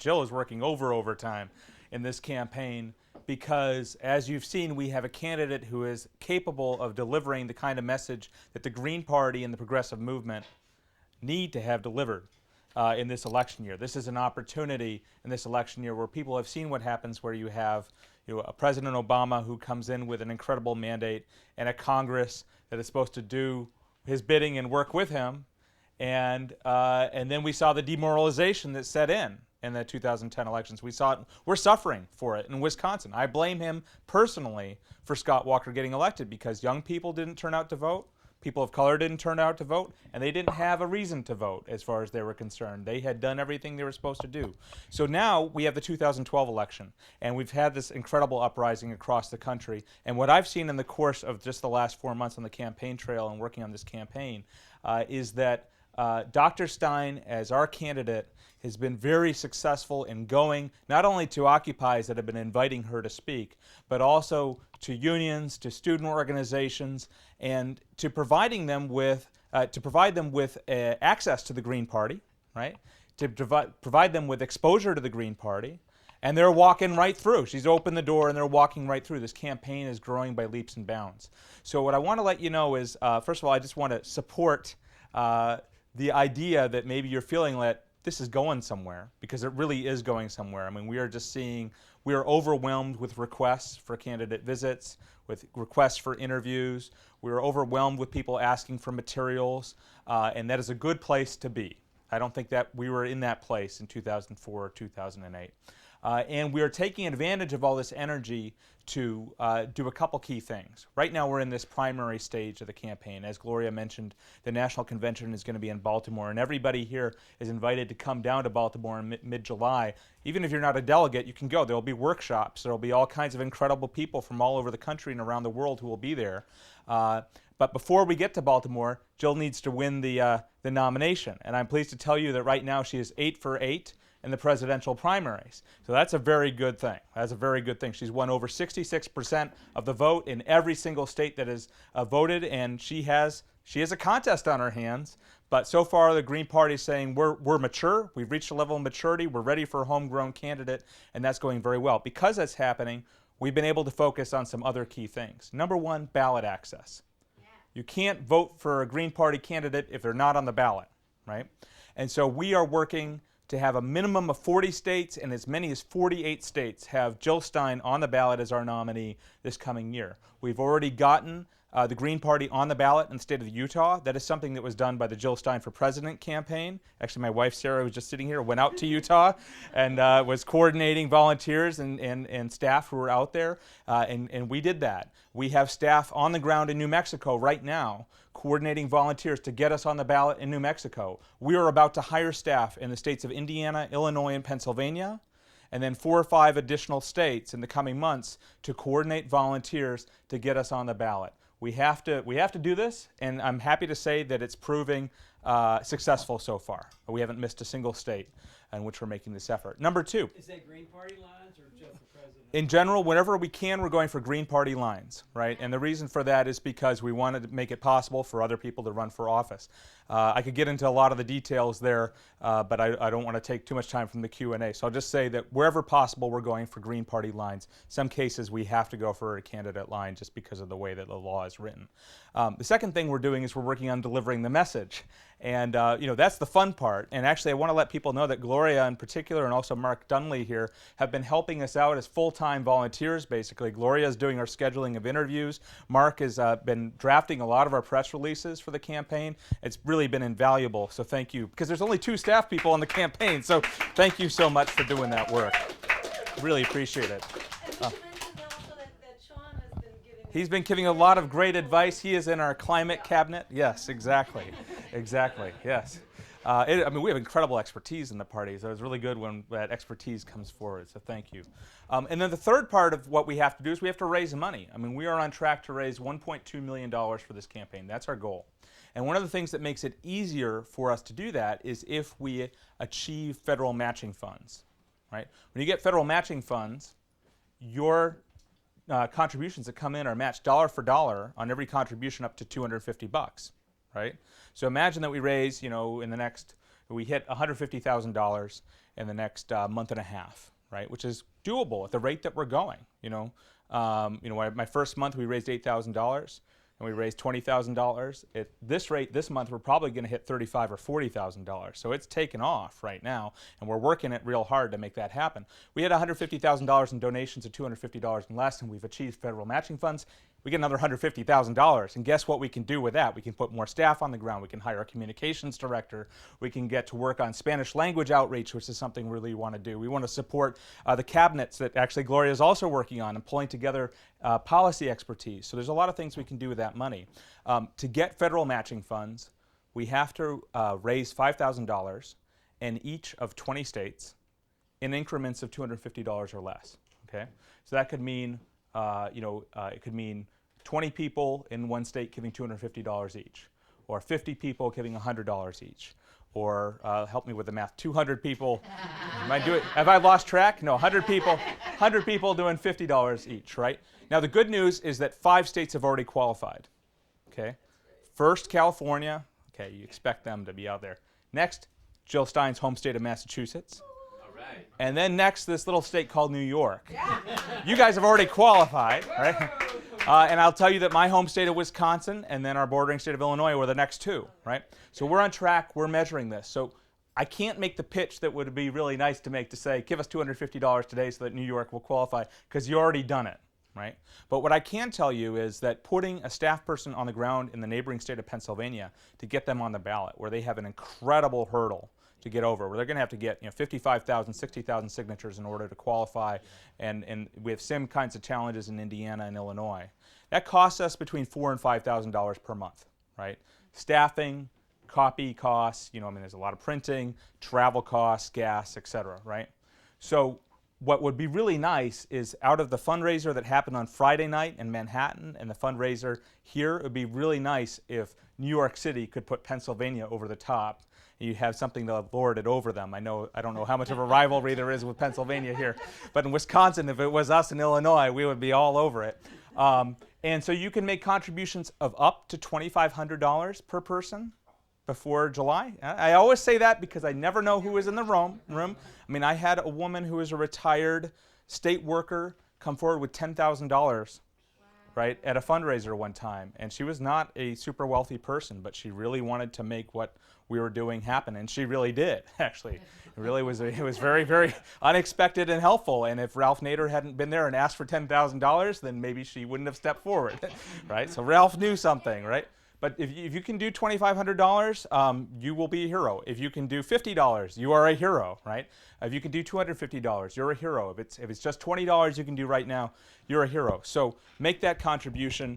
Jill is working overtime in this campaign because, as you've seen, we have a candidate who is capable of delivering the kind of message that the Green Party and the progressive movement need to have delivered in this election year. This is an opportunity in this election year where people have seen what happens where you have a President Obama who comes in with an incredible mandate and a Congress that is supposed to do his bidding and work with him. And then we saw the demoralization that set in the 2010 elections. We saw it. We're suffering for it in Wisconsin. I blame him personally for Scott Walker getting elected because young people didn't turn out to vote. People of color didn't turn out to vote, and they didn't have a reason to vote as far as they were concerned. They had done everything they were supposed to do. So now we have the 2012 election, and we've had this incredible uprising across the country. And what I've seen in the course of just the last 4 months on the campaign trail and working on this campaign is that Dr. Stein, as our candidate, has been very successful in going not only to occupies that have been inviting her to speak, but also to unions, to student organizations, and to providing them with access to the Green Party, right? To provide them with exposure to the Green Party, and they're walking right through. She's opened the door and they're walking right through. This campaign is growing by leaps and bounds. So what I want to let you know is, first of all, I just want to support the idea that maybe you're feeling that this is going somewhere, because it really is going somewhere. I mean, we are just seeing, we are overwhelmed with requests for candidate visits, with requests for interviews. We are overwhelmed with people asking for materials, and that is a good place to be. I don't think that we were in that place in 2004 or 2008. And we are taking advantage of all this energy to do a couple key things. Right now we're in this primary stage of the campaign. As Gloria mentioned, the national convention is going to be in Baltimore, and everybody here is invited to come down to Baltimore in mid-July. Even if you're not a delegate, you can go. There will be workshops. There will be all kinds of incredible people from all over the country and around the world who will be there. But before we get to Baltimore, Jill needs to win the nomination. And I'm pleased to tell you that right now she is 8 for 8 in the presidential primaries. So that's a very good thing. That's a very good thing. She's won over 66% of the vote in every single state that has voted, and she has a contest on her hands. But so far, the Green Party is saying we're mature. We've reached a level of maturity. We're ready for a homegrown candidate, and that's going very well. Because that's happening, we've been able to focus on some other key things. Number one, ballot access. You can't vote for a Green Party candidate if they're not on the ballot, right? And so we are working to have a minimum of 40 states and as many as 48 states have Jill Stein on the ballot as our nominee this coming year. We've already gotten the Green Party on the ballot in the state of Utah. That is something that was done by the Jill Stein for President campaign. Actually, my wife, Sarah, who's just sitting here, went out to Utah and was coordinating volunteers and staff who were out there, and we did that. We have staff on the ground in New Mexico right now coordinating volunteers to get us on the ballot in New Mexico. We are about to hire staff in the states of Indiana, Illinois, and Pennsylvania, and then 4 or 5 additional states in the coming months to coordinate volunteers to get us on the ballot. We have to do this, and I'm happy to say that it's proving successful so far. We haven't missed a single state in which we're making this effort. Number 2. Is that Green Party lines or just the president? In general, whenever we can, we're going for Green Party lines, right? And the reason for that is because we wanted to make it possible for other people to run for office. I could get into a lot of the details there, but I don't want to take too much time from the Q&A. So I'll just say that wherever possible, we're going for Green Party lines. Some cases, we have to go for a candidate line just because of the way that the law is written. The second thing we're doing is we're working on delivering the message. And that's the fun part. And actually, I want to let people know that Gloria in particular and also Mark Dunley here have been helping us out as full-time volunteers, basically. Gloria is doing our scheduling of interviews. Mark has been drafting a lot of our press releases for the campaign. It's really been invaluable, so thank you. Because there's only 2 staff people on the campaign, so thank you so much for doing that work. Really appreciate it. He's been giving a lot of great advice. He is in our climate cabinet. Yes, exactly. Exactly, yes. I mean, we have incredible expertise in the party, so it's really good when that expertise comes forward, so thank you. And then the third part of what we have to do is we have to raise money. I mean, we are on track to raise $1.2 million for this campaign. That's our goal. And one of the things that makes it easier for us to do that is if we achieve federal matching funds, right? When you get federal matching funds, your contributions that come in are matched dollar for dollar on every contribution up to $250, right? So imagine that we raise, in the next we hit $150,000 in the next month and a half, right? Which is doable at the rate that we're going. My first month we raised $8,000. And we raised $20,000. At this rate, this month, we're probably going to hit $35,000 or $40,000. So it's taken off right now, and we're working it real hard to make that happen. We had $150,000 in donations of $250 and less, and we've achieved federal matching funds. We get another $150,000, and guess what we can do with that? We can put more staff on the ground. We can hire a communications director. We can get to work on Spanish language outreach, which is something we really want to do. We want to support the cabinets that actually Gloria is also working on and pulling together policy expertise. So there's a lot of things we can do with that money. To get federal matching funds, we have to raise $5,000 in each of 20 states in increments of $250 or less. Okay, so that could mean it could mean 20 people in one state giving $250 each, or 50 people giving $100 each, or help me with the math, 200 people. Have I lost track? No, 100 people doing $50 each, right? Now the good news is that 5 states have already qualified. Okay, first California. Okay, you expect them to be out there. Next, Jill Stein's home state of Massachusetts. Right. And then next, this little state called New York. Yeah. You guys have already qualified, right? And I'll tell you that my home state of Wisconsin and then our bordering state of Illinois were the next 2, right? So we're on track. We're measuring this. So I can't make the pitch that would be really nice to make to say, give us $250 today so that New York will qualify, because you already done it, right? But what I can tell you is that putting a staff person on the ground in the neighboring state of Pennsylvania to get them on the ballot, where they have an incredible hurdle to get over, where they're going to have to get 55,000, 60,000 signatures in order to qualify, and we have same kinds of challenges in Indiana and Illinois. That costs us between $4,000 and $5,000 per month, right? Staffing, copy costs, there's a lot of printing, travel costs, gas, etc., right? So what would be really nice is out of the fundraiser that happened on Friday night in Manhattan and the fundraiser here, it would be really nice if New York City could put Pennsylvania over the top. You have something to lord it over them. I don't know how much of a rivalry there is with Pennsylvania here, but in Wisconsin, if it was us in Illinois, we would be all over it. And so you can make contributions of up to $2,500 per person before July. I always say that because I never know who is in the room. I had a woman who is a retired state worker come forward with $10,000. Right, at a fundraiser one time, and she was not a super wealthy person, but she really wanted to make what we were doing happen, and she really did. Actually, it was very, very unexpected and helpful. And if Ralph Nader hadn't been there and asked for $10,000, then maybe she wouldn't have stepped forward, right? So Ralph knew something, right? But if you can do $2,500, you will be a hero. If you can do $50, you are a hero, right? If you can do $250, you're a hero. If it's just $20 you can do right now, you're a hero. So make that contribution.